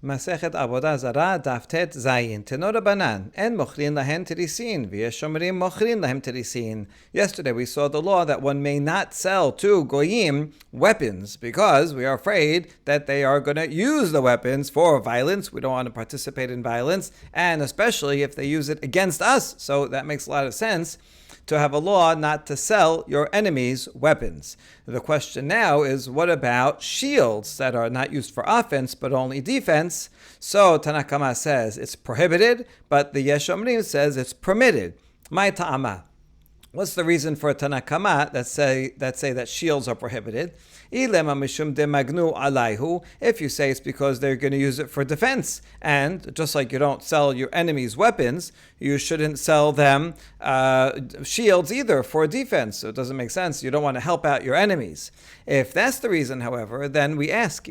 Masechet Avoda Zara Daftet Zayin Tenora Banan En Mochrin Lahen Terisin V'Yeshomrim Mochrin Lahem Terisin. Yesterday we saw the law that one may not sell to Goyim weapons because we are afraid that they are going to use the weapons for violence. We don't want to participate in violence, and especially if they use it against us. So that makes a lot of sense to have a law not to sell your enemies weapons. The question now is, what about shields that are not used for offense but only defense? So Tanakama says it's prohibited, but the Yesh Omrim says it's permitted. My ta'ama. What's the reason for Tanakama that say that shields are prohibited? If you say it's because they're going to use it for defense, and just like you don't sell your enemies weapons, you shouldn't sell them shields either for defense. So it doesn't make sense. You don't want to help out your enemies. If that's the reason, however, then we ask,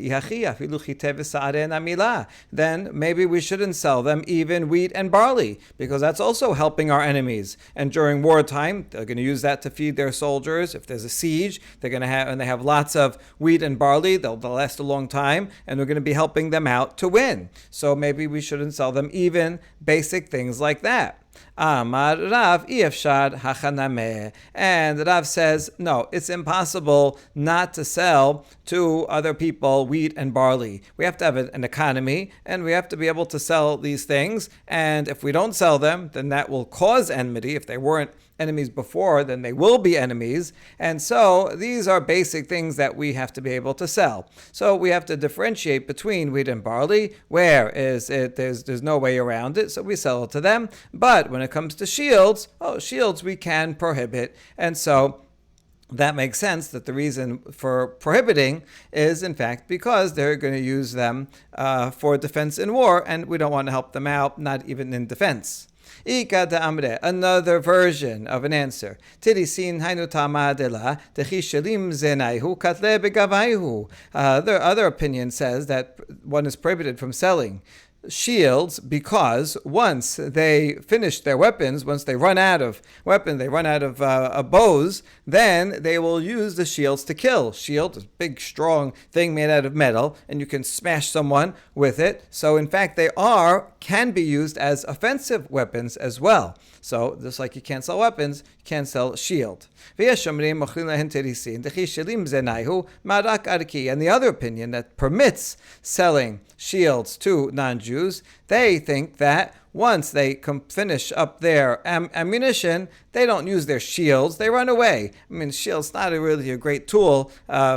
then maybe we shouldn't sell them even wheat and barley, because that's also helping our enemies. And during wartime, they're going to use that to feed their soldiers. If there's a siege, they're going to have, and they have lots of wheat and barley, they'll last a long time, and we're going to be helping them out to win. So maybe we shouldn't sell them even basic things like that. Amar Rav Iefshad Hachanameh. And Rav says, no, it's impossible not to sell to other people wheat and barley. We have to have an economy, and we have to be able to sell these things. And if we don't sell them, then that will cause enmity. If they weren't enemies before, then they will be enemies. And so these are basic things that we have to be able to sell. So we have to differentiate between wheat and barley. Where is it? There's no way around it, so we sell it to them. But when it comes to shields, shields we can prohibit. And so that makes sense that the reason for prohibiting is, in fact, because they're going to use them for defense in war, and we don't want to help them out, not even in defense. Another version of an answer. The other opinion says that one is prohibited from selling shields because once they finish their weapons, once they run out of bows, then they will use the shields to kill. Shield is a big, strong thing made out of metal, and you can smash someone with it. So in fact, they can be used as offensive weapons as well. So just like you can't sell weapons, you can't sell shield. And the other opinion that permits selling shields to non-Jews, they think that once they finish up their ammunition, they don't use their shields, they run away. I mean, shield's not really a great tool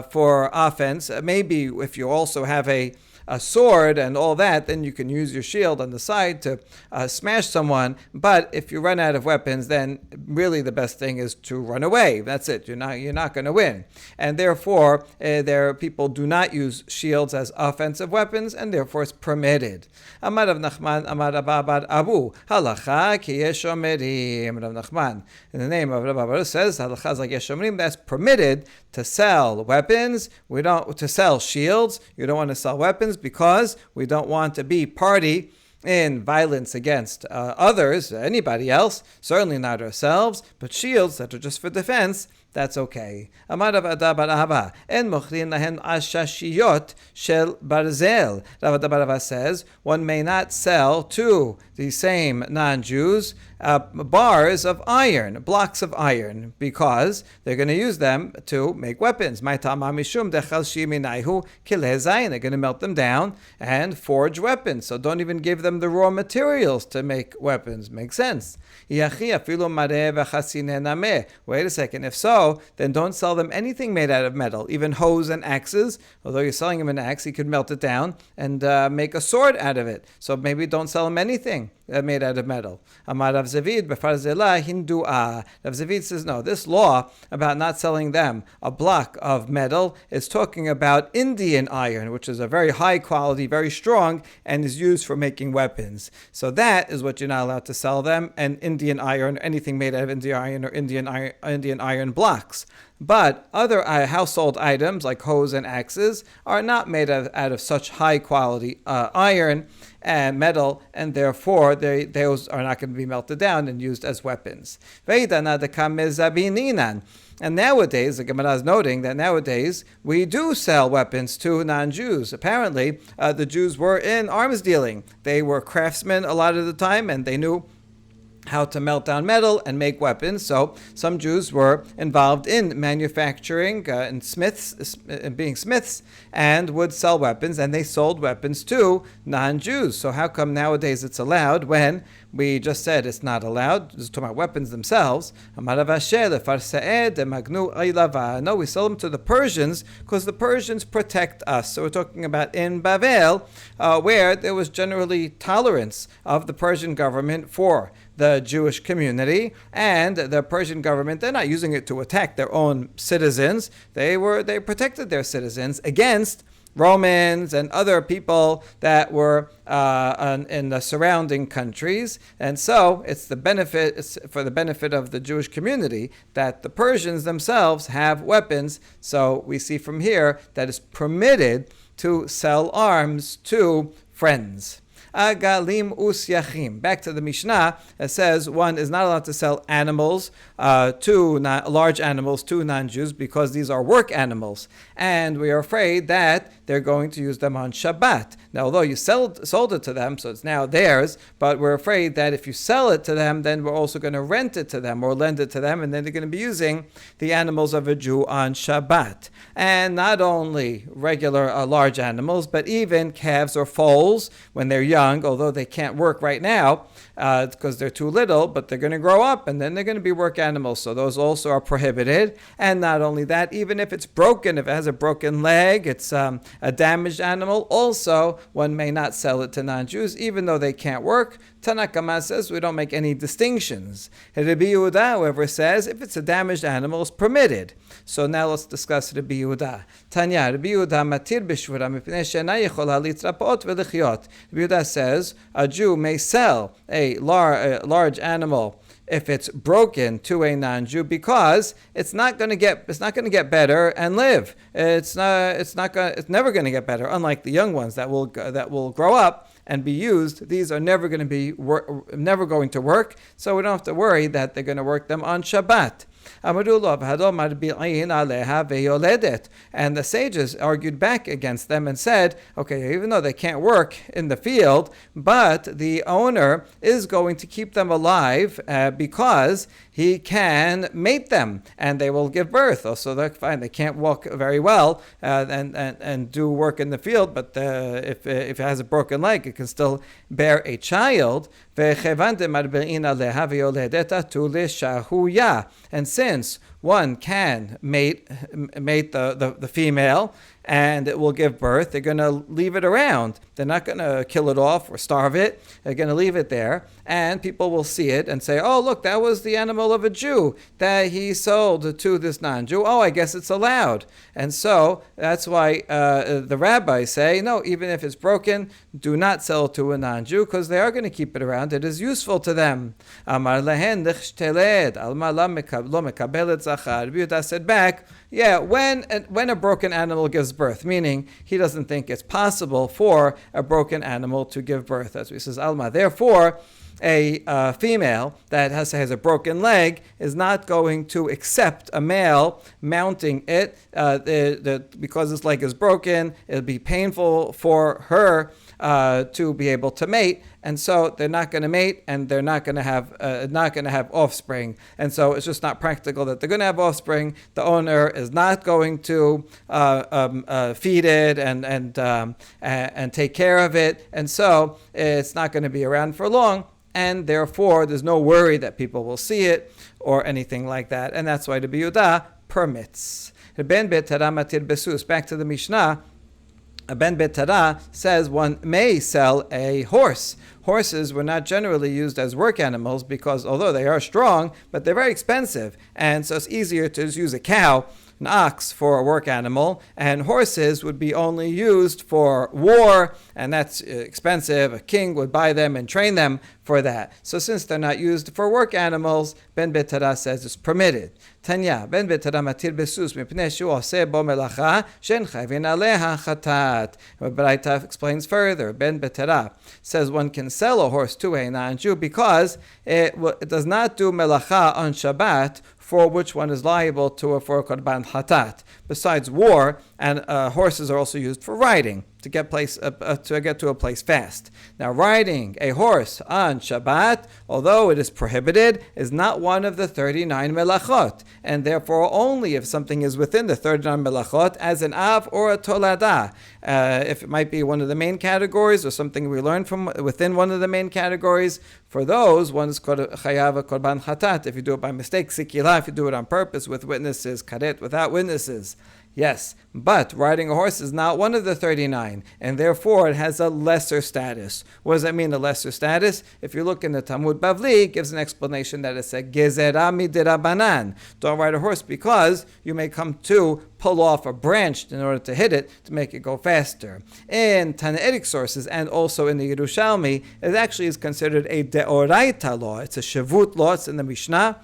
for offense. Maybe if you also have a sword and all that, then you can use your shield on the side to smash someone. But if you run out of weapons, then really the best thing is to run away. That's it. You're not going to win. And therefore, people do not use shields as offensive weapons, and therefore it's permitted. Amar Rav Nachman, Amar Rabba Abu, Halacha ki yesh omerim. Rav Nachman, in the name of Rabba Abu, says halacha is like yesh omerim. That's permitted to sell weapons. To sell shields. You don't want to sell weapons because we don't want to be party in violence against others, anybody else, certainly not ourselves, but shields that are just for defense, that's okay. Amar Rav Ada bar Ahava, en mochrin lahen ashashiyot shel barzel. Rav Ada bar Ahava says one may not sell to the same non-Jews bars of iron, blocks of iron, because they're going to use them to make weapons. They're going to melt them down and forge weapons. So don't even give them the raw materials to make weapons. Makes sense. Wait a second. If so, then don't sell them anything made out of metal, even hoes and axes. Although you're selling him an axe, he could melt it down and make a sword out of it. So maybe don't sell him anything made out of metal. Amar Rav Zavid befarzela hindu'a. Rav Zavid says, no, this law about not selling them a block of metal is talking about Indian iron, which is a very high quality, very strong, and is used for making weapons. So that is what you're not allowed to sell them, and Indian iron, anything made out of Indian iron or Indian iron blocks. But other household items like hoes and axes are not made out of such high quality iron and metal, and therefore those are not going to be melted down and used as weapons. And nowadays, the Gemara is noting that nowadays we do sell weapons to non-Jews. Apparently, the Jews were in arms dealing. They were craftsmen a lot of the time, and they knew how to melt down metal and make weapons. So some Jews were involved in manufacturing and being smiths, and would sell weapons, and they sold weapons to non-Jews. So how come nowadays it's allowed when we just said it's not allowed? Just talking about weapons themselves. No, we sell them to the Persians because the Persians protect us. So we're talking about in Bavel, where there was generally tolerance of the Persian government for the Jewish community, and the Persian government, they're not using it to attack their own citizens. They protected their citizens against Romans and other people that were in the surrounding countries. And so it's for the benefit of the Jewish community that the Persians themselves have weapons. So we see from here that it's permitted to sell arms to friends. Agalim usyachim. Back to the Mishnah, it says one is not allowed to sell animals large animals to non-Jews because these are work animals, and we are afraid that they're going to use them on Shabbat. Now, although you sold it to them, so it's now theirs, but we're afraid that if you sell it to them, then we're also going to rent it to them or lend it to them, and then they're going to be using the animals of a Jew on Shabbat. And not only regular large animals, but even calves or foals when they're young, although they can't work right now because they're too little, but they're going to grow up and then they're going to be work animals. So those also are prohibited. And not only that, even if it's broken, if it has a broken leg, it's a damaged animal, also one may not sell it to non-Jews, even though they can't work. Tanakama says we don't make any distinctions. Rabbi Yehuda, however, says if it's a damaged animal, it's permitted. So now let's discuss Rabbi Yehuda. Tanya, Rabbi Yehuda matir b'shvura mipnei she'ena yechola litrapot ve'lechyot. Rabbi Yehuda says a Jew may sell a large animal if it's broken to a non-Jew because it's not going to get better and live. It's never going to get better. Unlike the young ones that will grow up and be used, these are never going to work. So we don't have to worry that they're going to work them on Shabbat. And the sages argued back against them and said, okay, even though they can't work in the field, but the owner is going to keep them alive because he can mate them and they will give birth. Also, they're fine. They can't walk very well and do work in the field, but if it has a broken leg, it can still bear a child. And since one can mate the female and it will give birth, they're going to leave it around. They're not going to kill it off or starve it. They're going to leave it there, and people will see it and say, oh, look, that was the animal of a Jew that he sold to this non-Jew. Oh, I guess it's allowed. And so that's why the rabbis say, no, even if it's broken, do not sell it to a non-Jew because they are going to keep it around. It is useful to them. Amar lehen nichteled, alma lo mekabelet zachar. Yehuda said back, yeah, when a broken animal gives birth, meaning he doesn't think it's possible for a broken animal to give birth. That's what he says, Alma. Therefore, a female that has a broken leg is not going to accept a male mounting it because its leg is broken. It'll be painful for her to be able to mate, and so they're not going to mate, and they're not going to have offspring, and so it's just not practical that they're going to have offspring. The owner is not going to feed it and take care of it, and so it's not going to be around for long. And therefore, there's no worry that people will see it or anything like that. And that's why the Yehuda permits. Ben Betara matir besus. Back to the Mishnah. Ben Betara says one may sell a horse. Horses were not generally used as work animals because although they are strong, but they're very expensive. And so it's easier to just use a cow, an ox, for a work animal, and horses would be only used for war, and that's expensive. A king would buy them and train them for that. So since they're not used for work animals, Ben Betara says it's permitted. Tanya, Ben Betara matir besus mipnei shu oseh bo melacha shen chayvin aleha chatat. Braita explains further. Ben Betara says one can sell a horse to a non-Jew because it does not do melacha on Shabbat, for which one is liable for a korban hatat. Besides war, and horses are also used for riding to get to a place fast. Now, riding a horse on Shabbat, although it is prohibited, is not one of the 39 melachot, and therefore only if something is within the 39 melachot, as an av or a tolada. If it might be one of the main categories or something we learn from within one of the main categories, for those, one is called chayav korban hatat. If you do it by mistake, sikila. If you do it on purpose with witnesses, karet, without witnesses. Yes, but riding a horse is not one of the 39, and therefore it has a lesser status. What does that mean, a lesser status? If you look in the Talmud Bavli, it gives an explanation that it's a gezerah midirabanan. Don't ride a horse because you may come to pull off a branch in order to hit it to make it go faster. In Tanaitic sources and also in the Yerushalmi, it actually is considered a deoraita law. It's a shavut law. It's in the Mishnah.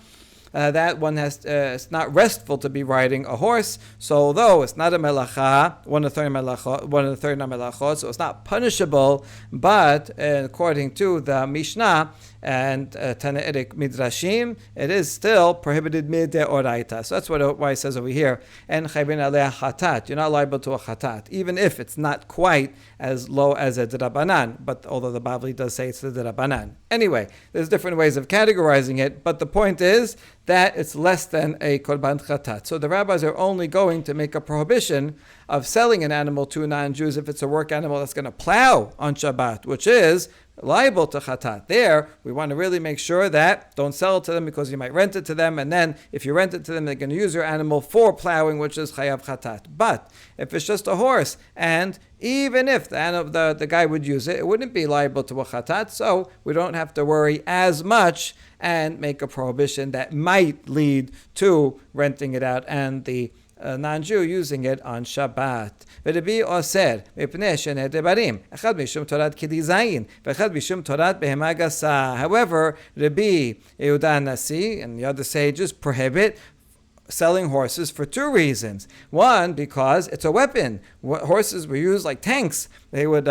That one it's not restful to be riding a horse. So although it's not a melacha, one of the 39 melachot, so it's not punishable, but according to the Mishnah and Tanaitic Midrashim, it is still prohibited mideoraita. So that's why it says over here, en chayvin aleh hatat. You're not liable to a hatat, even if it's not quite as low as a drabanan, but although the Bavli does say it's the drabanan. Anyway, there's different ways of categorizing it, but the point is that it's less than a korban chatat. So the rabbis are only going to make a prohibition of selling an animal to non-Jews if it's a work animal that's going to plow on Shabbat, which is liable to chatat. There, we want to really make sure that don't sell it to them because you might rent it to them, and then if you rent it to them, they're going to use your animal for plowing, which is chayav chatat. But if it's just a horse, and even if the guy would use it, it wouldn't be liable to a chatat, so we don't have to worry as much and make a prohibition that might lead to renting it out and the non-Jew using it on Shabbat. ורבי אוסר, מפני שני דברים, אחד משום תורת כלי זין, ואחד משום תורת בהמה גסה. However, Rabbi Yehuda Nasi and the other sages prohibit selling horses for two reasons. One, because it's a weapon. Horses were used like tanks. They would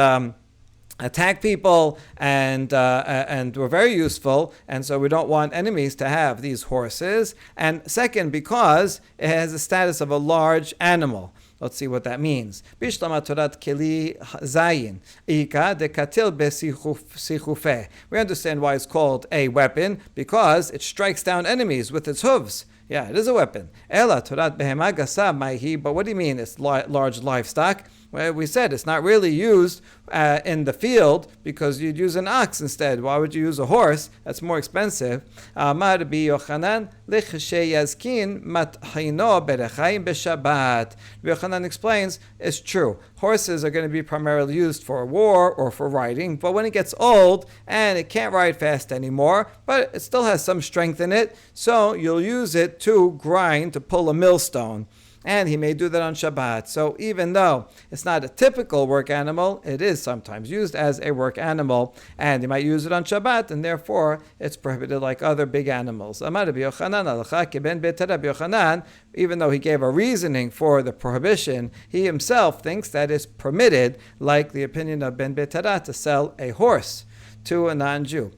attack people and were very useful, and so we don't want enemies to have these horses. And second, because it has the status of a large animal. Let's see what that means. Bishlama torat keli zayin ika dekatil besichufe. We understand why it's called a weapon, because it strikes down enemies with its hooves. Yeah, it is a weapon. Ela torat behema gasa maihi. But what do you mean it's large livestock? Well, we said it's not really used in the field because you'd use an ox instead. Why would you use a horse? That's more expensive. Amar bi Yochanan lichshe yazkin mathino berechayim b'Shabbat. Yochanan explains it's true. Horses are going to be primarily used for war or for riding, but when it gets old and it can't ride fast anymore, but it still has some strength in it, so you'll use it to grind, to pull a millstone. And he may do that on Shabbat. So even though it's not a typical work animal, it is sometimes used as a work animal, and you might use it on Shabbat, and therefore it's prohibited like other big animals. Amar Rabbi Yochanan, even though he gave a reasoning for the prohibition, he himself thinks that it's permitted, like the opinion of Ben Betara, to sell a horse to a non-Jew.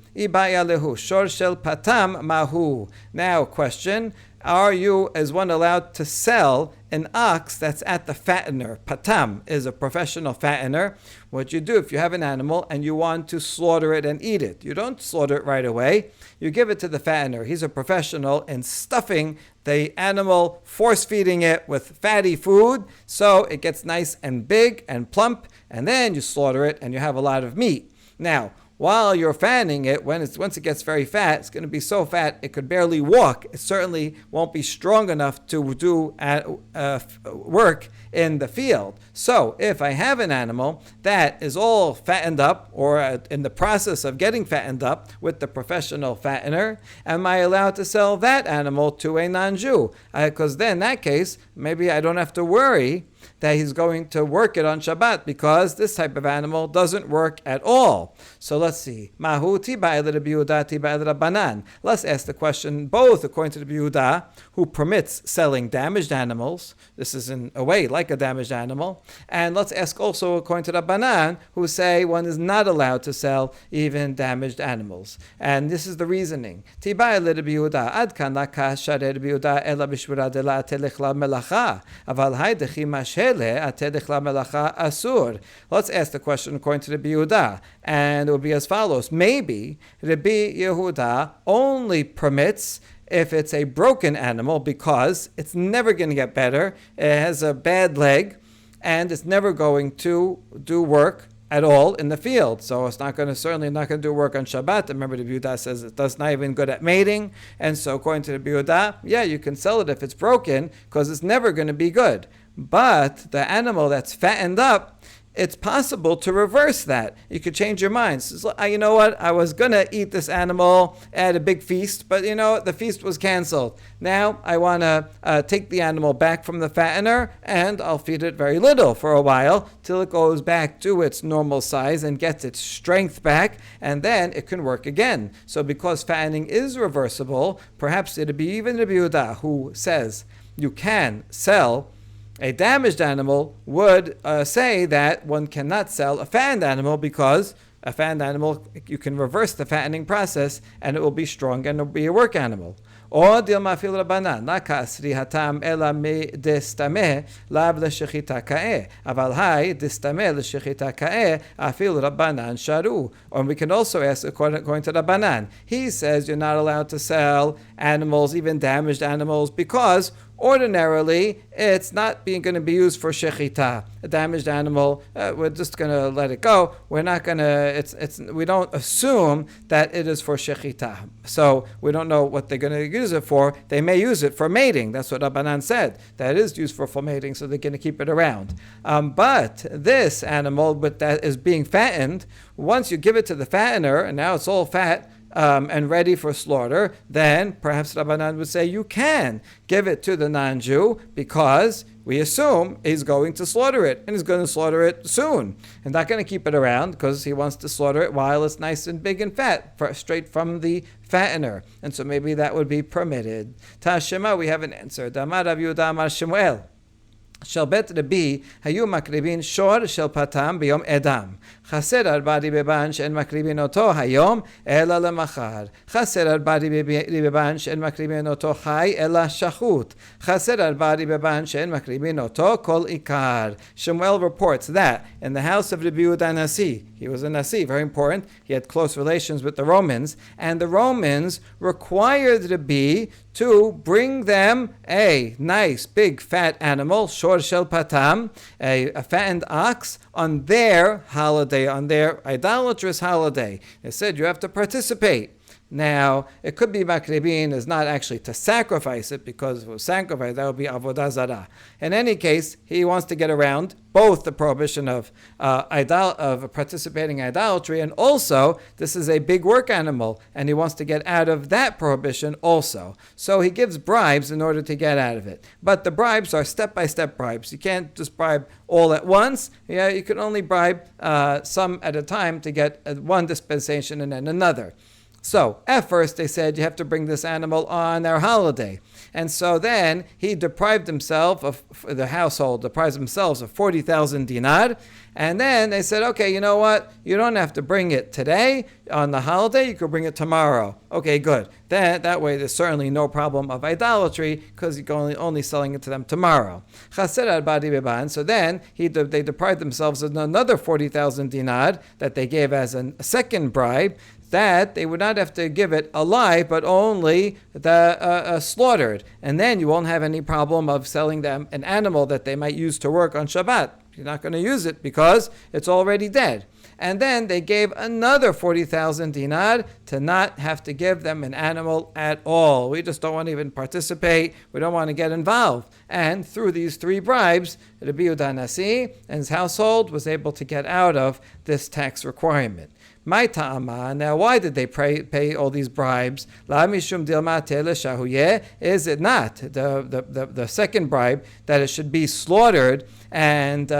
Now, question. Are you, as one, allowed to sell an ox that's at the fattener? Patam is a professional fattener. What you do if you have an animal and you want to slaughter it and eat it, you don't slaughter it right away. You give it to the fattener. He's a professional in stuffing the animal, force-feeding it with fatty food so it gets nice and big and plump, and then you slaughter it and you have a lot of meat. Now, while you're fanning it, once it gets very fat, it's going to be so fat it could barely walk. It certainly won't be strong enough to do work in the field. So if I have an animal that is all fattened up or in the process of getting fattened up with the professional fattener, am I allowed to sell that animal to a non-Jew? Because then in that case, maybe I don't have to worry that he's going to work it on Shabbat, because this type of animal doesn't work at all. So let's see. Mahu tiba Rabbi Yehuda tiba Rabbanan. Let's ask the question both according to Rabbi Yehuda, who permits selling damaged animals. This is in a way like a damaged animal. And let's ask also according to Rabbanan, who say one is not allowed to sell even damaged animals. And this is the reasoning. Tiba Rabbi Yehuda ad kan la kasha Rabbi Yehuda ela bishvura de la telech la melacha aval hay dechi mashele atelech la melacha asur. Let's ask the question according to Rabbi Yehuda, and it will be as follows. Maybe Rabbi Yehuda only permits if it's a broken animal because it's never going to get better, it has a bad leg, and it's never going to do work at all in the field. So it's certainly not going to do work on Shabbat. Remember, the Yehuda says it does not even good at mating. And so according to the Yehuda, yeah, you can sell it if it's broken because it's never going to be good. But the animal that's fattened up, it's possible to reverse that. You could change your mind. So, you know what? I was going to eat this animal at a big feast, but the feast was canceled. Now I want to take the animal back from the fattener, and I'll feed it very little for a while till it goes back to its normal size and gets its strength back, and then it can work again. So because fattening is reversible, perhaps it'd be even Rabbi Yehuda who says you can sell a damaged animal would say that one cannot sell a fattened animal because a fattened animal, you can reverse the fattening process and it will be strong and it will be a work animal. Or dilma fil Rabbanan, la kasri hatam ela me destameh lav l'shechita ka'eh, aval hai destameh l'shechita ka'eh afil Rabbanan sharu. Or we can also ask according to Rabbanan. He says you're not allowed to sell animals, even damaged animals, because ordinarily, it's not going to be used for shechita. A damaged animal, we're just going to let it go. We're not going to. We don't assume that it is for shechita. So we don't know what they're going to use it for. They may use it for mating. That's what Rabbanan said. That is used for mating, so they're going to keep it around. But this animal, that is being fattened, once you give it to the fattener, and now it's all fat, and ready for slaughter, then perhaps Rabbanan would say you can give it to the non-Jew because we assume he's going to slaughter it, and he's going to slaughter it soon. And not going to keep it around because he wants to slaughter it while it's nice and big and fat, straight from the fattener. And so maybe that would be permitted. Tashema, we have an answer. Damar Rav Yehuda Amar Shemuel. של בית רבי היו מקריבין שור של פתם ביום אדם. חסר 4 רבבן שאין מקריבין אותו היום אלא למחר. חסר 4 רבבן שאין מקריבין אותו חי אלא שחוט. חסר 4 רבבן שאין מקריבין אותו כל עיקר. Shemuel reports that in the house of Rabbi Yehuda Nasi, he was a Nasi, very important, he had close relations with the Romans, and the Romans required Rabbi to bring them a nice, big, fat animal, shor shel patam, a fattened ox, on their holiday, on their idolatrous holiday. They said you have to participate. Now, it could be makribin is not actually to sacrifice it, because if it was sacrificed, that would be Avoda Zara. In any case, he wants to get around both the prohibition of participating in idolatry, and also this is a big work animal, and he wants to get out of that prohibition also. So he gives bribes in order to get out of it. But the bribes are step-by-step bribes. You can't just bribe all at once. Yeah, you can only bribe some at a time to get one dispensation and then another. So, at first they said you have to bring this animal on their holiday. And so then he deprived himself of, the household deprives themselves of 40,000 dinar. And then they said, okay, you know what? You don't have to bring it today on the holiday. You could bring it tomorrow. Okay, good. That way there's certainly no problem of idolatry because you're only selling it to them tomorrow. So then they deprived themselves of another 40,000 dinar that they gave as a second bribe, that they would not have to give it alive, but only the slaughtered. And then you won't have any problem of selling them an animal that they might use to work on Shabbat. You're not going to use it because it's already dead. And then they gave another 40,000 dinar to not have to give them an animal at all. We just don't want to even participate. We don't want to get involved. And through these 3 bribes, Rabbi Yehuda Nasi and his household was able to get out of this tax requirement. My ta'ama, now why did they pay all these bribes? La mishum dilma tele shahuye. Is it not the second bribe that it should be slaughtered and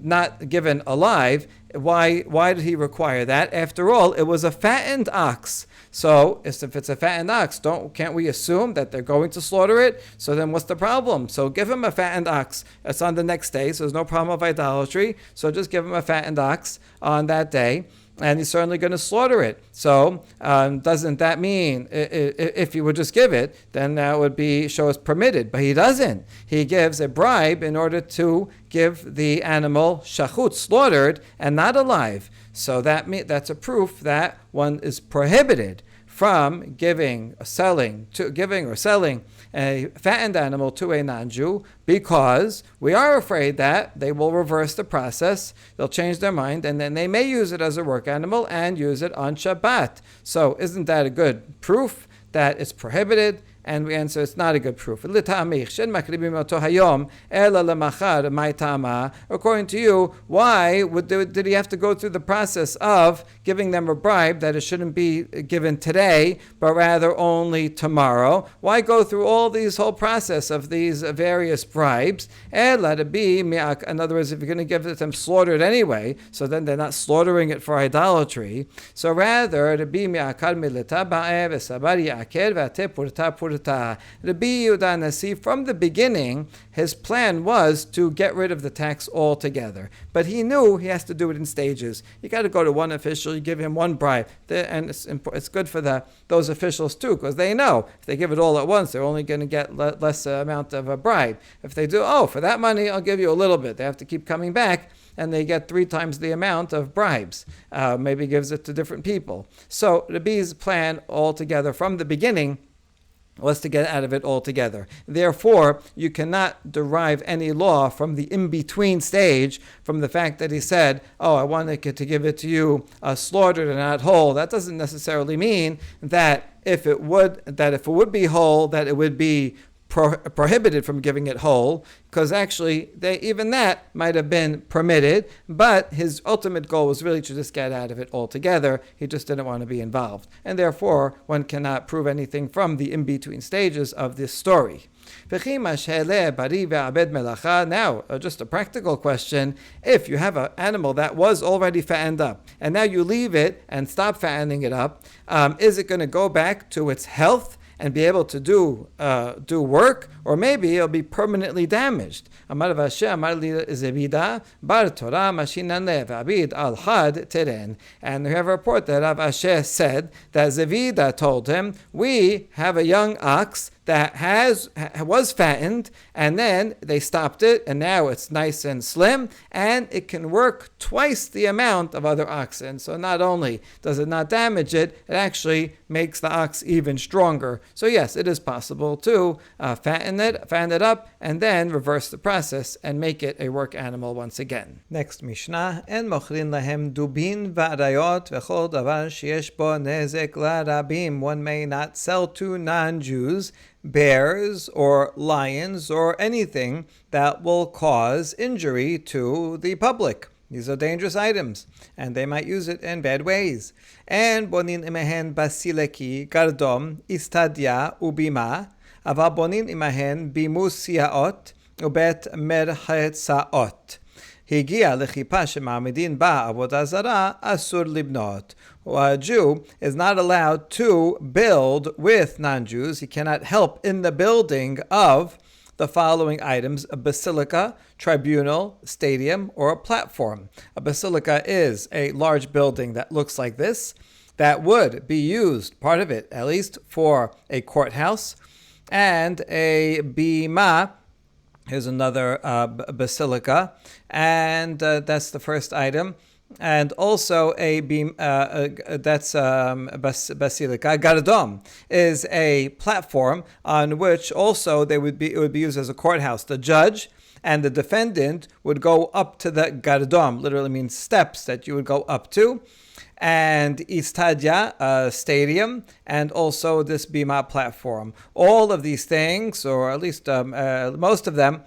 not given alive? Why did he require that? After all, it was a fattened ox. So if it's a fattened ox, can't we assume that they're going to slaughter it? So then what's the problem? So give him a fattened ox. It's on the next day, so there's no problem of idolatry. So just give him a fattened ox on that day, and he's certainly going to slaughter it. So doesn't that mean if he would just give it, then that would show us permitted? But he doesn't. He gives a bribe in order to give the animal shachut, slaughtered, and not alive. So that's a proof that one is prohibited from giving or selling a fattened animal to a non-Jew, because we are afraid that they will reverse the process, they'll change their mind, and then they may use it as a work animal and use it on Shabbat. So isn't that a good proof that it's prohibited? And we answer, it's not a good proof. According to you, why did he have to go through the process of giving them a bribe that it shouldn't be given today, but rather only tomorrow? Why go through all these whole process of these various bribes? In other words, if you're going to give it to them slaughtered anyway, so then they're not slaughtering it for idolatry. So rather, Rabbi Yehuda Nasi, from the beginning, his plan was to get rid of the tax altogether. But he knew he has to do it in stages. You got to go to one official, you give him one bribe. And it's good for those officials too, because they know if they give it all at once, they're only going to get less amount of a bribe. If they do, for that money, I'll give you a little bit. They have to keep coming back, and they get 3 times the amount of bribes. Maybe gives it to different people. So Rabbi's plan altogether from the beginning was to get out of it altogether. Therefore, you cannot derive any law from the in-between stage, from the fact that he said, I wanted to give it to you slaughtered and not whole. That doesn't necessarily mean that if it would be whole, that it would be prohibited from giving it whole, because actually even that might have been permitted, but his ultimate goal was really to just get out of it altogether. He just didn't want to be involved, and therefore one cannot prove anything from the in-between stages of this story. Now, just a practical question. If you have an animal that was already fattened up, and now you leave it and stop fattening it up, is it going to go back to its health and be able to do work, or maybe it'll be permanently damaged? And we have a report that Rav Asher said that Zevida told him, we have a young ox that was fattened, and then they stopped it, and now it's nice and slim, and it can work twice the amount of other oxen. So not only does it not damage it, it actually makes the ox even stronger. So yes, it is possible to fatten it up, and then reverse the process and make it a work animal once again. Next Mishnah, En mochrin lahem dubin va'arayot v'chol davar sheyesh bo nezek la'rabim. One may not sell to non-Jews bears or lions or anything that will cause injury to the public. These are dangerous items, and they might use it in bad ways. And bonin imehen basileki gardom istadia ubima, ava bonin imehen bimusiaot ubet merchetsaot. Higia lechipa shema'amidin ba avoda zara asur libnot. A Jew is not allowed to build with non-Jews. He cannot help in the building of the following items: a basilica, tribunal, stadium, or a platform. A basilica is a large building that looks like this, that would be used, part of it at least, for a courthouse. And a bima, here's another basilica, and that's the first item. And also a beam, that's basilica. Gardom is a platform on which also it would be used as a courthouse. The judge and the defendant would go up to the gardom. Literally means steps that you would go up to. and Istadia, a stadium, and also this Bima platform. All of these things, or at least most of them,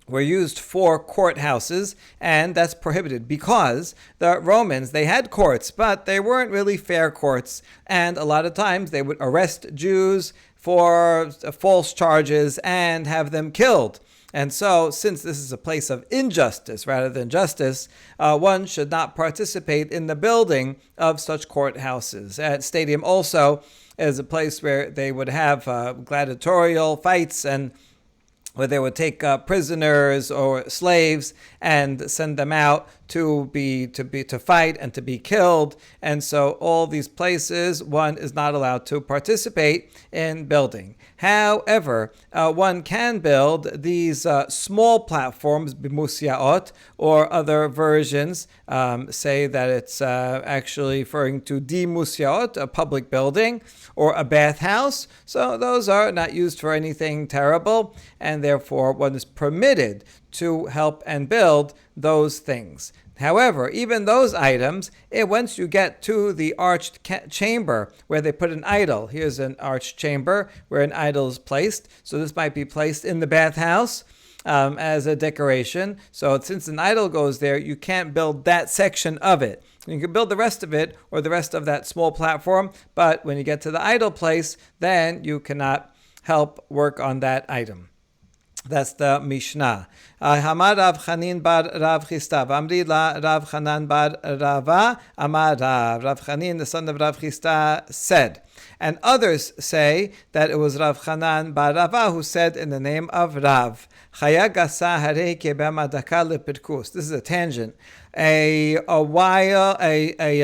were used for courthouses, and that's prohibited because the Romans, they had courts, but they weren't really fair courts, and a lot of times they would arrest Jews for false charges and have them killed. And so, since this is a place of injustice rather than justice, one should not participate in the building of such courthouses. At stadium also is a place where they would have gladiatorial fights, and where they would take prisoners or slaves and send them out to fight and to be killed. And so all these places, one is not allowed to participate in building. However, one can build these small platforms, bimusiaot, or other versions say that it's actually referring to dimusiaot, a public building, or a bathhouse. So those are not used for anything terrible, and therefore one is permitted to help and build those things. However, even those items, once you get to the arched chamber where they put an idol, here's an arched chamber where an idol is placed. So this might be placed in the bathhouse as a decoration. So since an idol goes there, you can't build that section of it. You can build the rest of it or the rest of that small platform, but when you get to the idol place, then you cannot help work on that item. That's the Mishnah. Hamar Rav Chanin bar Rav Chisda. Amri la Rav Chanan bar Rava. Amar Rav. Rav Chanin, the son of Rav Chisda, said. And others say that it was Rav Chanan bar Rava who said in the name of Rav. Chaya gasa harei kebemadaka lepirkus. This is a tangent. A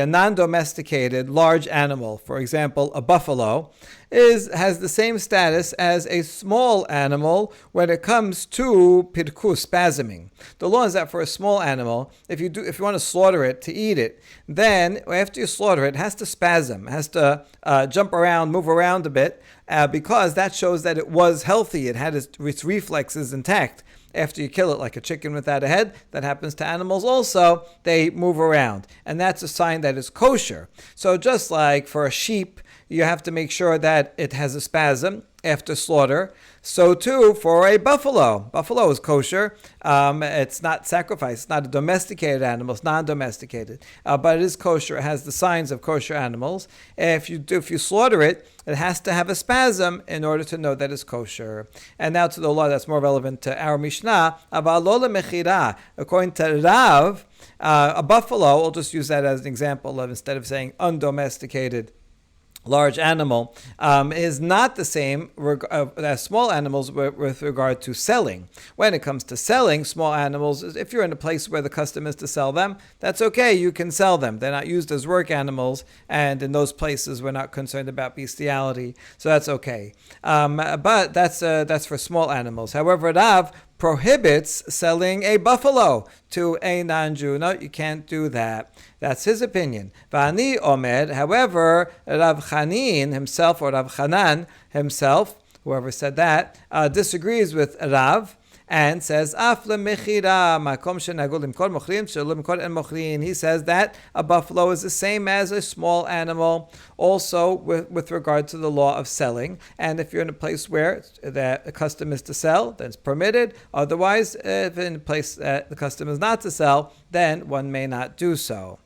non-domesticated large animal, for example, a buffalo, has the same status as a small animal when it comes to pirkus, spasming. The law is that for a small animal, if you want to slaughter it to eat it, then after you slaughter it, it has to spasm, it has to jump around, move around a bit, because that shows that it was healthy, it had its reflexes intact. After you kill it, like a chicken without a head, that happens to animals also, they move around. And that's a sign that it's kosher. So just like for a sheep, you have to make sure that it has a spasm after slaughter. So too for a buffalo. Buffalo is kosher. It's not sacrificed. It's not a domesticated animal. It's non-domesticated. But it is kosher. It has the signs of kosher animals. If you slaughter it, it has to have a spasm in order to know that it's kosher. And now to the law that's more relevant to our Mishnah. According to Rav, a buffalo, we'll just use that as an example of, instead of saying undomesticated large animal, is not the same as small animals with regard to selling. When it comes to selling small animals, if you're in a place where the custom is to sell them, that's okay, you can sell them. They're not used as work animals, and in those places we're not concerned about bestiality, so that's okay. But that's for small animals. However, Rav prohibits selling a buffalo to a non-Jew. No, you can't do that. That's his opinion. Vani Omer, however, Rav Chanin himself, or Rav Chanan himself, whoever said that, disagrees with Rav and says, Af lemechira makom shenagul limkor mochrin shelo limkor en mochrin. He says that a buffalo is the same as a small animal, also with regard to the law of selling. And if you're in a place where the custom is to sell, then it's permitted. Otherwise, if in a place that the custom is not to sell, then one may not do so.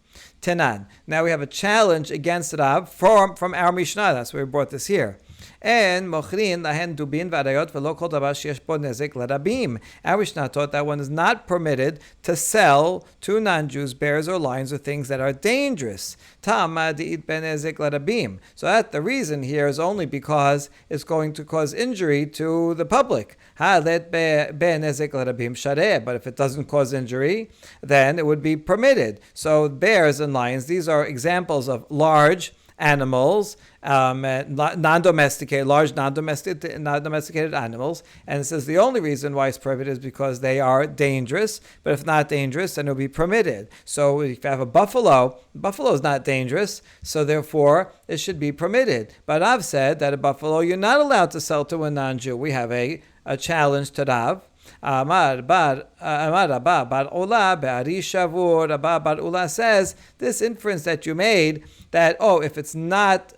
Tenan. Now we have a challenge against Rav from our Mishnah. That's why we brought this here. And mochrin lahen dubin v'arayot v'lo kol davar sheyesh bo nezek l'rabim. Our Mishnah taught that one is not permitted to sell to non-Jews bears or lions or things that are dangerous. Tama di'it ben nezek l'rabim. So that the reason here is only because it's going to cause injury to the public. Ha let ben nezek l'rabim shareh. But if it doesn't cause injury, then it would be permitted. So bears and lions, these are examples of large animals, non-domesticated, large non-domesticated animals, and it says the only reason why it's prohibited is because they are dangerous. But if not dangerous, then it'll be permitted. So if you have a buffalo is not dangerous, so therefore it should be permitted. But Rav said that a buffalo you're not allowed to sell to a non-Jew. We have a challenge to Rav. Amar Rabba bar Ula be'ari shavur. Rabba bar Ula says this inference that you made that if it's not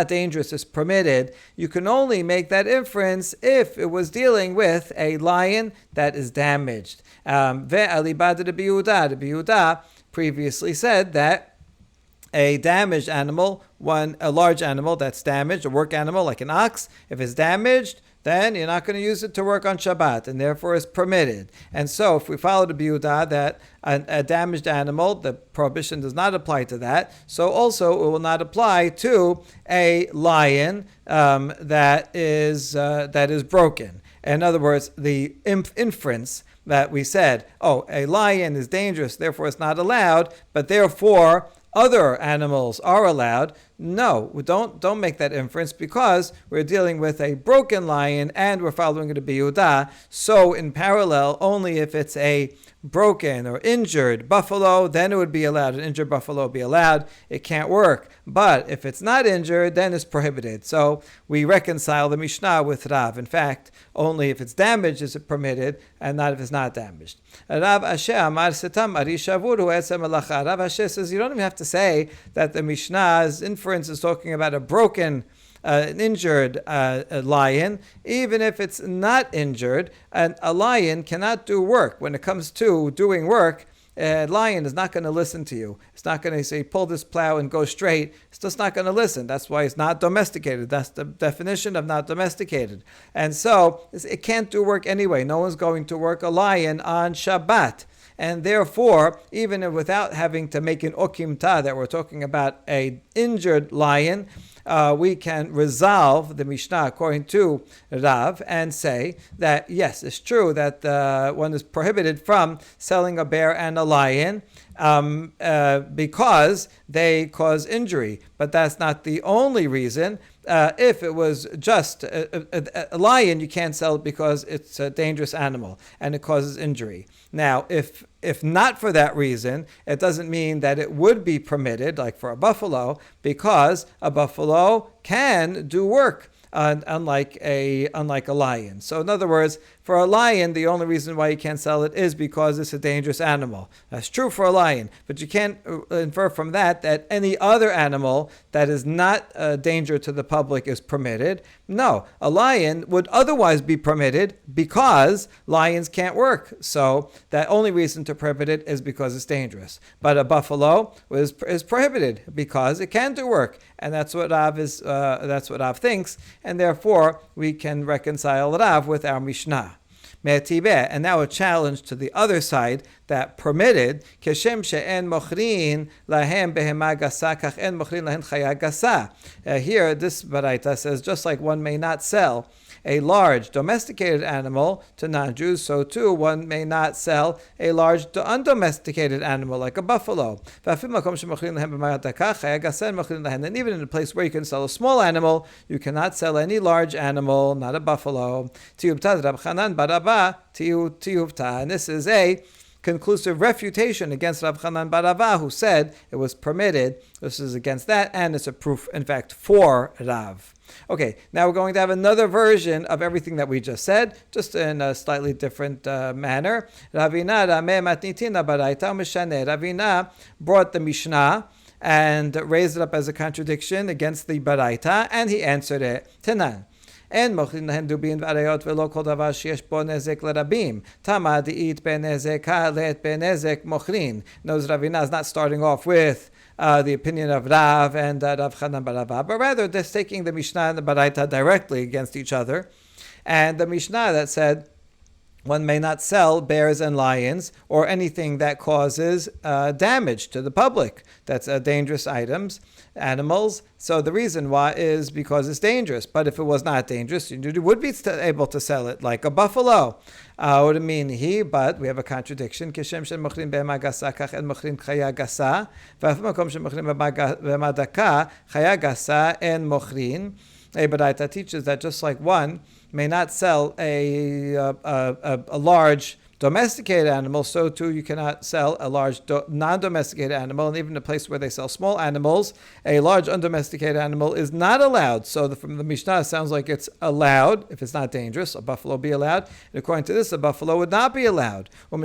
dangerous, it's permitted. You can only make that inference if it was dealing with a lion that is damaged. Ve'alibad Rabbi Yehuda previously said that a damaged animal, a large animal that's damaged, a work animal like an ox, if it's damaged, then you're not going to use it to work on Shabbat, and therefore it's permitted. And so if we follow the Biudah that a damaged animal, the prohibition does not apply to that, so also it will not apply to a lion that is broken. In other words, the inference that we said, a lion is dangerous, therefore it's not allowed, but therefore other animals are allowed. No, we don't make that inference because we're dealing with a broken lion and we're following the Biudah. So in parallel, only if it's a broken or injured buffalo, then it would be allowed. An injured buffalo would be allowed. It can't work. But if it's not injured, then it's prohibited. So we reconcile the Mishnah with Rav. In fact, only if it's damaged is it permitted, and not if it's not damaged. Rav Asher Amar Setam Ari Shavuru Esem Malacha. Rav Asher says you don't even have to say that the Mishnah's inference is talking about a broken, an injured lion. Even if it's not injured, a lion cannot do work. When it comes to doing work, a lion is not going to listen to you. It's not going to say, pull this plow and go straight. It's just not going to listen. That's why it's not domesticated. That's the definition of not domesticated. And so it can't do work anyway. No one's going to work a lion on Shabbat. And therefore, even without having to make an okimta that we're talking about an injured lion, we can resolve the Mishnah according to Rav and say that yes, it's true that one is prohibited from selling a bear and a lion because they cause injury. But that's not the only reason. If it was just a lion, you can't sell it because it's a dangerous animal and it causes injury. Now, if not for that reason, it doesn't mean that it would be permitted, like for a buffalo, because a buffalo can do work. Unlike a lion. So in other words, for a lion, the only reason why you can't sell it is because it's a dangerous animal. That's true for a lion, but you can't infer from that any other animal that is not a danger to the public is permitted. No, a lion would otherwise be permitted because lions can't work. So the only reason to prohibit it is because it's dangerous. But a buffalo is prohibited because it can do work, and that's what Rav thinks. And therefore, we can reconcile Rav with our Mishnah. And now a challenge to the other side that permitted, Keshem she'en mochrin lahem behema gasa kach en mochrin lahen chaya gasa. Here, this baraita says, just like one may not sell a large domesticated animal to non-Jews, so too one may not sell a large undomesticated animal like a buffalo. And even in a place where you can sell a small animal, you cannot sell any large animal, not a buffalo. And this is a conclusive refutation against Rav Chanan bar Rava, who said it was permitted. This is against that, and it's a proof, in fact, for Rav. Okay, now we're going to have another version of everything that we just said, just in a slightly different manner. Ravina brought the Mishnah and raised it up as a contradiction against the Baraita, and he answered it. Tenan. אין מוכרים להן דובין ואריות ולא כל דבר שיש בו נזק לרבים. תמה דאית בנזק העלית בנזק מוכרים. Knows Ravina is not starting off with the opinion of Rav and Rav Chanan bar Rava, but rather just taking the Mishnah and the Baraita directly against each other. And the Mishnah that said one may not sell bears and lions or anything that causes damage to the public. That's dangerous animals. So the reason why is because it's dangerous. But if it was not dangerous, you would be able to sell it like a buffalo. Would mean but we have a contradiction. Kishem shen mochrin behema gasa kach en mochrin chaya gasa. V'af makom shen mochrin behema daka chaya gasa en mochrin. A Baraita teaches that just like one may not sell a large domesticated animals, so too you cannot sell a large non-domesticated animal. And even in a place where they sell small animals, a large undomesticated animal is not allowed. So from the Mishnah, it sounds like it's allowed if it's not dangerous. A buffalo will be allowed. And according to this, a buffalo would not be allowed. And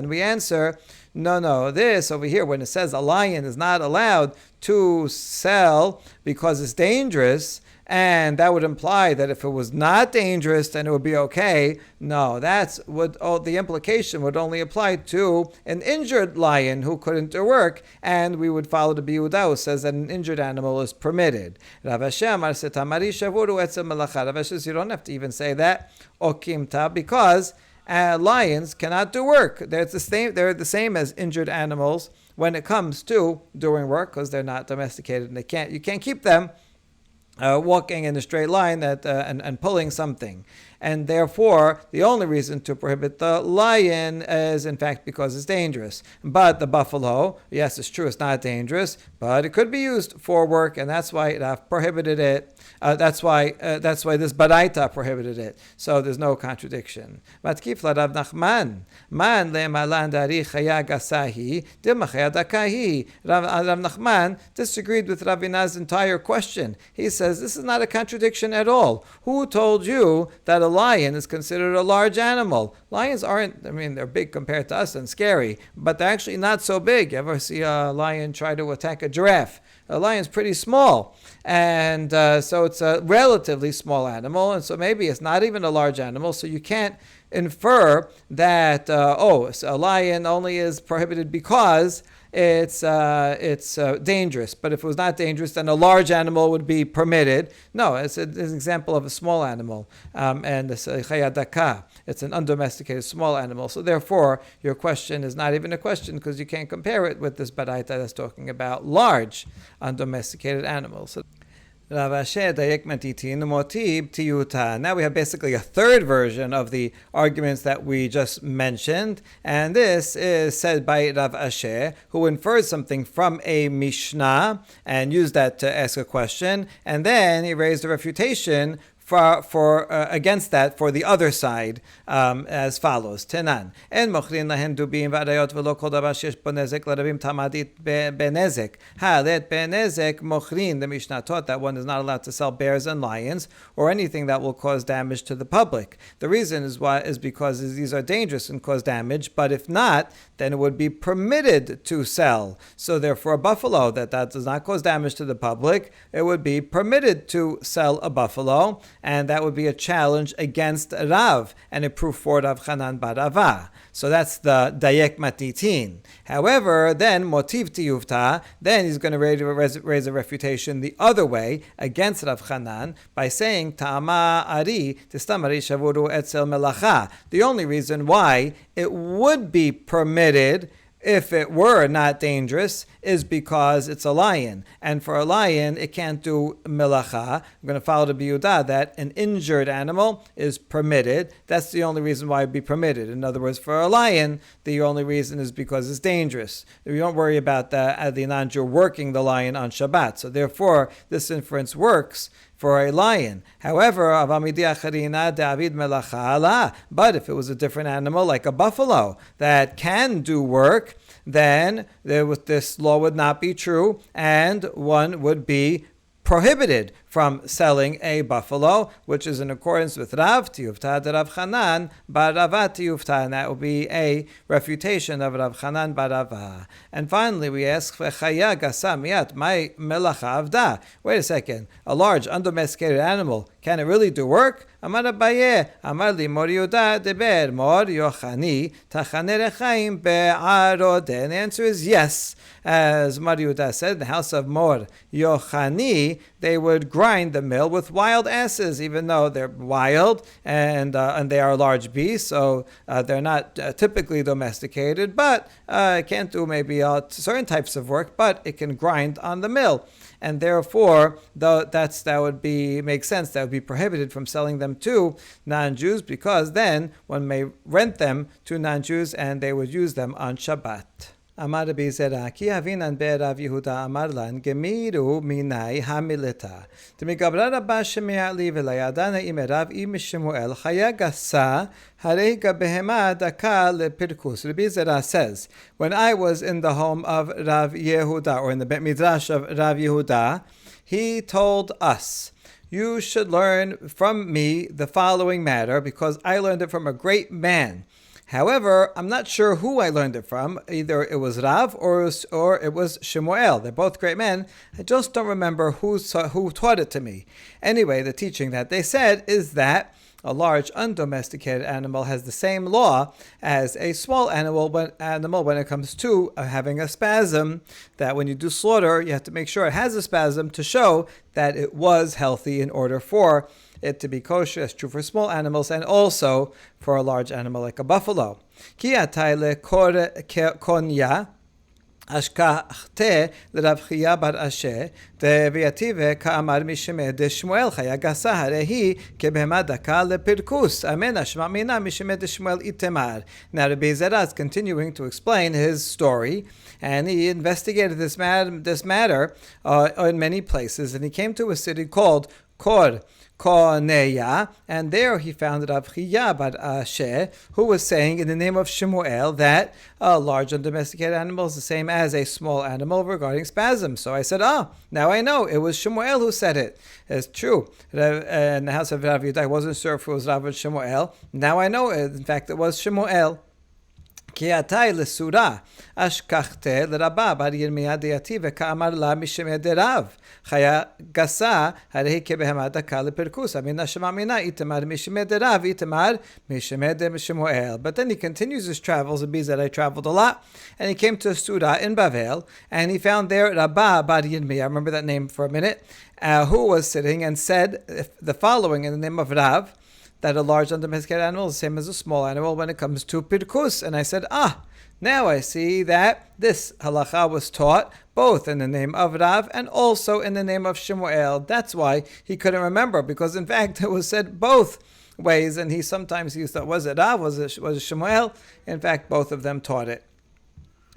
we answer, no, this over here, when it says a lion is not allowed to sell because it's dangerous, and that would imply that if it was not dangerous, then it would be okay. No, the implication would only apply to an injured lion who couldn't do work, and we would follow the Yehuda, who says that an injured animal is permitted. Rav Asher says you don't have to even say that, okimta, because lions cannot do work. They're the same as injured animals when it comes to doing work, because they're not domesticated and you can't keep them walking in a straight line and pulling something. And therefore, the only reason to prohibit the lion is, in fact, because it's dangerous. But the buffalo, yes, it's true, it's not dangerous, but it could be used for work, and that's why it prohibited it. That's why this baraita prohibited it. So there's no contradiction. Matkif Rav Nachman, man le'malan dari chaya gasahi dimachaya dakahi. Rav Nachman disagreed with Ravina's entire question. He says this is not a contradiction at all. Who told you that a lion is considered a large animal? Lions they're big compared to us and scary, but they're actually not so big. You ever see a lion try to attack a giraffe? A lion's pretty small, and so it's a relatively small animal, and so maybe it's not even a large animal, so you can't infer that, a lion only is prohibited because it's dangerous. But if it was not dangerous, then a large animal would be permitted. No, it's an example of a small animal, and it's a chayadaka. It's an undomesticated small animal. So therefore, your question is not even a question, because you can't compare it with this baraita that's talking about large undomesticated animals. So, now we have basically a third version of the arguments that we just mentioned, and this is said by Rav Asher, who infers something from a Mishnah and used that to ask a question, and then he raised a refutation for against that for the other side, as follows. Tenan en mochrin lahen dubim v'arayot v'lo kol davar sheyesh bo nezek l'rabim tamadit benezek halet benezek mochrin. The Mishnah taught that one is not allowed to sell bears and lions or anything that will cause damage to the public. The reason is because these are dangerous and cause damage, but if not, then it would be permitted to sell. So therefore, a buffalo that does not cause damage to the public, it would be permitted to sell a buffalo. And that would be a challenge against Rav and a proof for Rav Chanan bar Rava. So that's the Dayek Matitin. However, then Motiv Tiyuvta, then he's going to raise a refutation the other way against Rav Chanan by saying Ta'ama Ari Tistamari Shavuru Etzel Melacha. The only reason why it would be permitted if it were not dangerous is because it's a lion. And for a lion, it can't do melacha. I'm going to follow the biyudah that an injured animal is permitted. That's the only reason why it would be permitted. In other words, for a lion, the only reason is because it's dangerous. You don't worry about the non-Jew working the lion on Shabbat. So therefore, this inference works for a lion. However, but if it was a different animal, like a buffalo, that can do work, then this law would not be true, and one would be prohibited from selling a buffalo, which is in accordance with Rav Tiyuvta de Rav Chanan bar Rava Tiyuvta, and that will be a refutation of Rav Chanan bar Rava. And finally, we ask Chaya Gasa Miyat Mai Melacha Avda. Wait a second, a large undomesticated animal, can it really do work? Amar Abaye, Amar li Mor Yehuda deber Mor Yochani Tachanei Rechaim be'arod. And the answer is yes. As Mor Yehuda said, in the house of Mor Yochani, they would grind the mill with wild asses, even though they're wild and they are large beasts, so they're not typically domesticated, but can't do maybe certain types of work, but it can grind on the mill. And therefore, that would make sense. That would be prohibited from selling them to non-Jews, because then one may rent them to non-Jews and they would use them on Shabbat. Amar Rabbi Zera, ki havinan be'erav Yehuda amar lan, gemiru minai hamilita. Demigabra rabba shemi'a li v'layadana imerav im Shemuel, chaya gasa, harei gabehema daka lepirkus. Rabbi Zera says, when I was in the home of Rav Yehuda, or in the Bet Midrash of Rav Yehuda, he told us, you should learn from me the following matter, because I learned it from a great man. However, I'm not sure who I learned it from. Either it was Rav or it was Shemuel. They're both great men. I just don't remember who taught it to me. Anyway, the teaching that they said is that a large undomesticated animal has the same law as a small animal when it comes to having a spasm, that when you do slaughter, you have to make sure it has a spasm to show that it was healthy in order for it to be kosher. It's true for small animals and also for a large animal like a buffalo. Ki atayle konya ashkachte l'Rav Chiya bar Ashe ve'yative ka'amar mishemeh de Shmuel chaya gasa harehi kebehema daka lepirkus amen ashma mina mishemeh de Shmuel itemar. Now Rabbi Zera is continuing to explain his story, and he investigated this matter in many places, and he came to a city called Koneya, and there he found Rav Chiya bar Ashe, who was saying in the name of Shemuel that a large undomesticated animal is the same as a small animal regarding spasms. So I said, now I know, it was Shemuel who said it. It's true. In the house of Rav Yehuda, I wasn't sure if it was Rav or Shemuel. Now I know, in fact, it was Shemuel. כי עתה לסורה, אשכחתה לרבה בר ירמיה דייתי וכאמר לה משמי דרב. חיה גסה, הרי כבהמה דקה לפרקוס. אמינה שמאמינה, איתמר משמי דרב, איתמר משמי דשמואל. But then he continues his travels, it means that I traveled a lot, and he came to Sura in Bavel, and he found there Rabba bar Yirmiyah, I remember that name for a minute, who was sitting and said the following in the name of Rav, that a large undomesticated animal is the same as a small animal when it comes to pirkus. And I said, now I see that this halacha was taught both in the name of Rav and also in the name of Shemuel. That's why he couldn't remember, because in fact it was said both ways, and he sometimes thought, was it Rav, was it Shemuel? In fact, both of them taught it.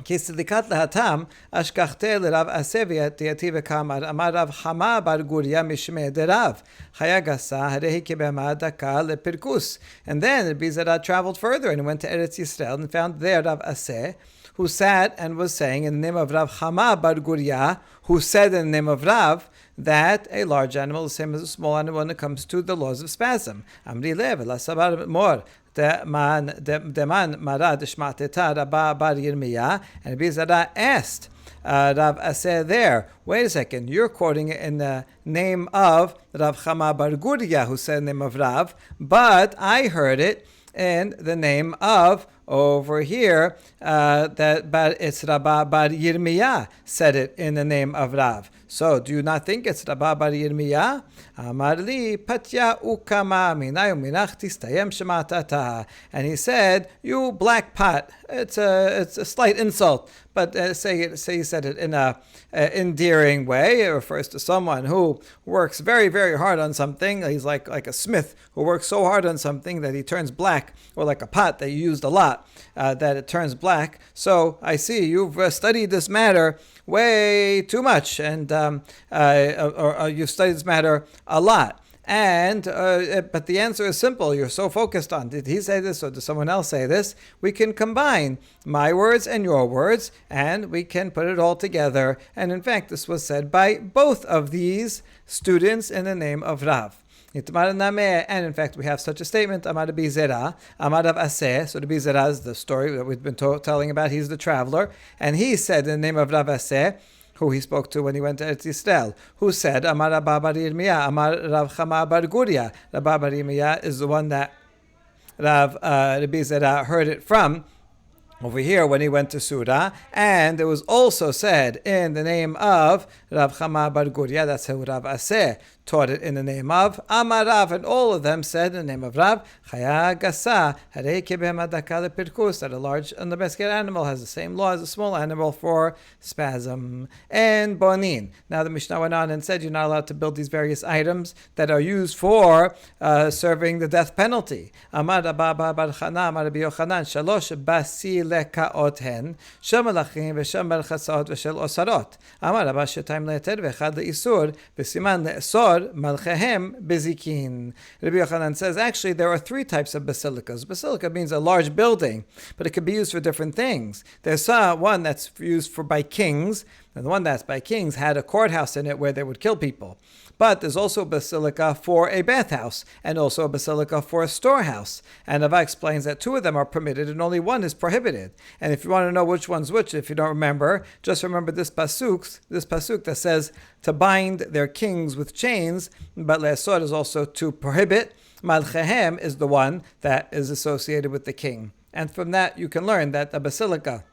כי סליקת להתם, אשכחתה לרב עשה ויתייתי וכאמר, אמר רב חמה בר גוריה משמי דרב, חיה גסה, הרי היא כבהמה דקה לפרקוס. And then Rabbi Zera traveled further and went to Eretz Yisrael and found there Rav Aseh, who sat and was saying in the name of Rav Chama bar Gurya, who said in the name of Rav that a large animal is the same as a small animal when it comes to the laws of spasm. Amri lev, la sabar mor. Deman marad shmateta Rabba bar Yirmiyah, and Rabbi Zera asked Rav Aseh there, wait a second, you're quoting it in the name of Rav Chama bar Gurya, who said the name of Rav, but I heard it in the name of over here, but it's Rabba bar Yirmiyah said it in the name of Rav. So, do you not think it's Rabba bar Yirmiyah? Amar li patya ukama minay uminach tistayem shematata. And he said, you black pot. It's a slight insult, but say he said it in a endearing way. It refers to someone who works very, very hard on something. He's like a smith who works so hard on something that he turns black, or like a pot that you used a lot, that it turns black. So I see you've studied this matter way too much, and or you've studied this matter a lot. And but the answer is simple. You're so focused on, did he say this or did someone else say this? We can combine my words and your words, and we can put it all together. And in fact, this was said by both of these students in the name of Rav. And in fact, we have such a statement, Amar Rabbi Zera, Amar Rav Aseh. So Rabbi Zera is the story that we've been telling about. He's the traveler. And he said in the name of Rav Aseh, who he spoke to when he went to Eretz Yisrael, who said, Amar Rabba bar Yirmiyah, Amar Rav Chama bar Gurya. Rabba bar Yirmiyah is the one that Rabbi Zera heard it from over here when he went to Surah. And it was also said in the name of Rav Chama bar Gurya, that's who Rav Aseh taught it in the name of Amar Rav, and all of them said in the name of Rav, Chaya Gasa, Harei Kebehema Daka Lepirkus, that a large and domesticated animal has the same law as a small animal for spasm. And Bonin. Now the Mishnah went on and said you're not allowed to build these various items that are used for serving the death penalty. Amar Abba Bar Chana, Amar Rabbi Yochanan, Shalosh Basilekaot hen, Shel Malachim v'Shel Melchasaot v'Shel Osarot. Amar Abba Shetayim le'eter v'echad le'isur v'siman le'esor malchehem bezikin. Rabbi Yochanan says actually there are three types of basilicas. Basilica means a large building, but it could be used for different things. There's one that's used by kings, and the one that's by kings had a courthouse in it where they would kill people. But there's also a basilica for a bathhouse, and also a basilica for a storehouse. And Rava explains that two of them are permitted, and only one is prohibited. And if you want to know which one's which, if you don't remember, just remember this pasuk that says to bind their kings with chains, but le'asor is also to prohibit. Malchehem is the one that is associated with the king. And from that you can learn that a basilica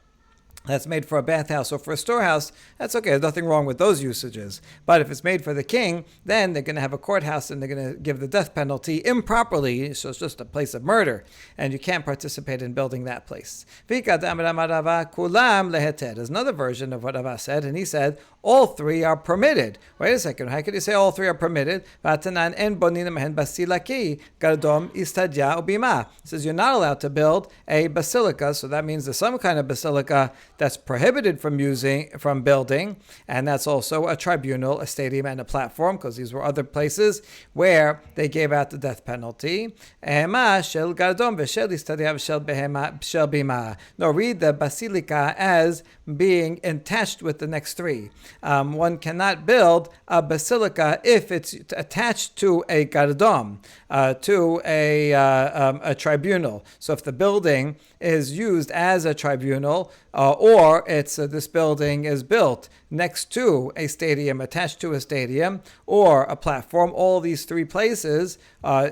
that's made for a bathhouse or for a storehouse, that's okay. There's nothing wrong with those usages. But if it's made for the king, then they're going to have a courthouse and they're going to give the death penalty improperly. So it's just a place of murder. And you can't participate in building that place. There's another version of what Rava said, and he said, all three are permitted. Wait a second. How could you say all three are permitted? It says you're not allowed to build a basilica. So that means there's some kind of basilica that's prohibited from building, and that's also a tribunal, a stadium, and a platform, because these were other places where they gave out the death penalty. No, read the basilica as being attached with the next three. One cannot build a basilica if it's attached to a gardom, to a tribunal. So if the building is used as a tribunal, or this building is built next to a stadium, attached to a stadium, or a platform, all these three places one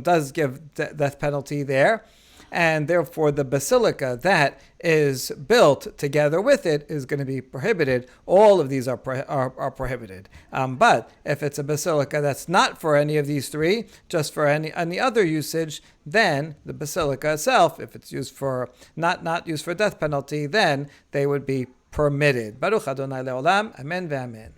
does give death penalty there. And therefore the basilica that is built together with it is going to be prohibited. All of these are prohibited. But if it's a basilica that's not for any of these three, just for any other usage, then the basilica itself, if it's used for not used for death penalty, then they would be permitted. Baruch Adonai Leolam, Amen ve'amen.